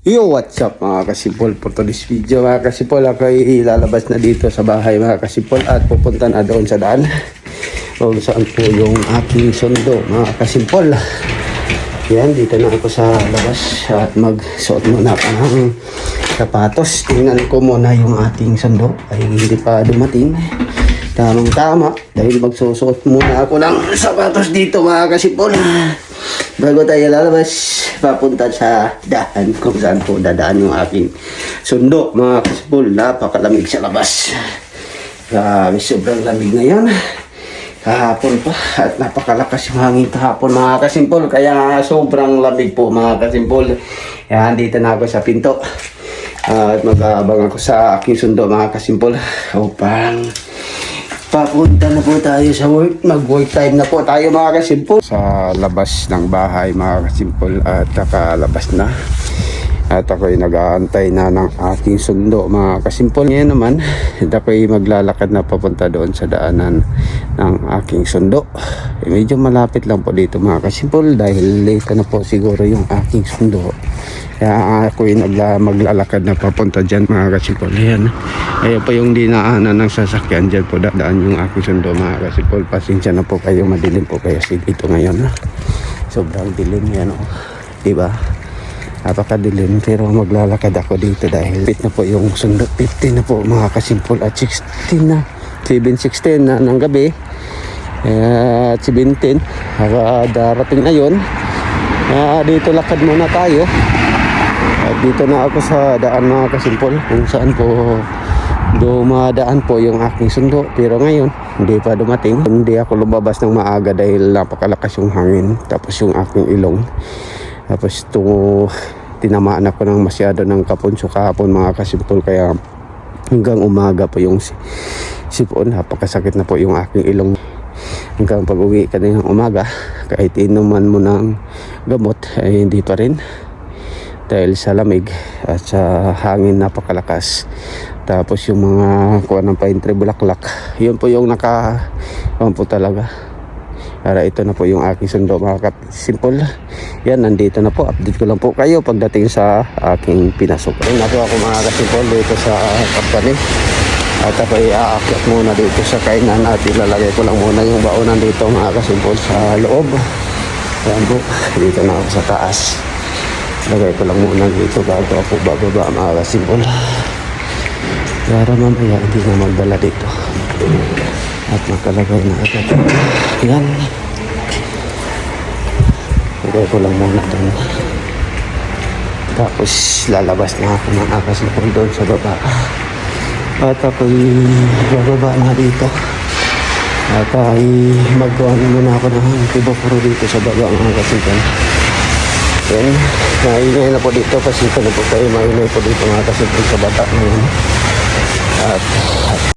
Yo, what's up mga kasipol? For today's video mga kasipol, ako ay ilalabas na dito sa bahay mga kasipol at pupunta na doon sa daan kung saan po yung aking sundo mga kasipol. Yan, dito na ako sa labas at magsuot muna ako ng sapatos. Tingnan ko muna yung ating sundo ay hindi pa dumating. Tamang tama dahil magsusuot muna ako ng sapatos dito mga kasipol bago tayo lalabas papunta sa daan kung saan po dadaan yung aking sundo mga kasipol. Napakalamig sa labas, grabe, sobrang lamig ngayon. Kahapon pa at napakalakas yung hangin kahapon mga kasimpol, kaya sobrang lamig po mga kasimpol. Yan, dito na ako sa pinto at mag-aabang ako sa aking sundo mga kasimpol upang papunta na po tayo sa work. Mag-work time na po tayo mga kasimpol. Sa labas ng bahay mga kasimpol at nakalabas na. At ako'y nag-aantay na ng aking sundo mga kasimpol. Ngayon naman, ako'y maglalakad na papunta doon sa daanan ng aking sundo. Medyo malapit lang po dito mga kasimpol dahil late na po siguro yung aking sundo. Kaya ako'y maglalakad na papunta dyan mga kasimpol. Ayan po yung dinaanan ng sasakyan. Dyan po dadaan yung aking sundo mga kasimpol. Pasensya na po kayo, madilim po kayo dito ngayon. Sobrang dilim yan, oh. Diba? Napakadilim, pero maglalakad ako dito dahil pit na po yung sundo. 50 na po mga kasimpol at 16 na 7:16 na ng gabi at 17 darating na yun. Dito lakad muna tayo at dito na ako sa daan mga kasimpol kung saan po dumadaan po yung aking sundo, pero ngayon hindi pa dumating. Hindi ako lumabas ng maaga dahil napakalakas yung hangin tapos yung aking ilong. Tapos tinamaan ako ng masyado ng kapunso kahapon mga kasimpol, kaya hanggang umaga po yung sipon. Napakasakit na po yung aking ilong. Hanggang pag-uwi ka ng umaga, kahit inuman mo ng gamot ay hindi pa rin dahil sa lamig at sa hangin napakalakas. Tapos yung mga kuha ng pine tree bulaklak, yun po yung po talaga. Para ito na po yung aking sundo mga kasimpol. Yan, nandito na po. Update ko lang po kayo pagdating sa aking pinasok. Rin ako mga kasimpol dito sa company. At ako i-aakyat muna dito sa kainan at ilalagay ko lang muna yung baonan dito mga kasimpol sa loob. Yan po, dito na ako sa taas. Lagay ko lang muna dito bago ako bababa mga kasimpol. Para mamaya hindi na magdala dito. At makalagay na agad. Yan. Lagay ko lang muna doon. Tapos lalabas na ako mga kasimpol doon sa baba. At ako'y bababa na dito. At ay magawa muna ako ng tibokuro dito sa baba mga kasimpol. Yan. Maingay na po dito kasi ito na po kayo. Maingay po dito mga kasimpol sa bata ngayon. At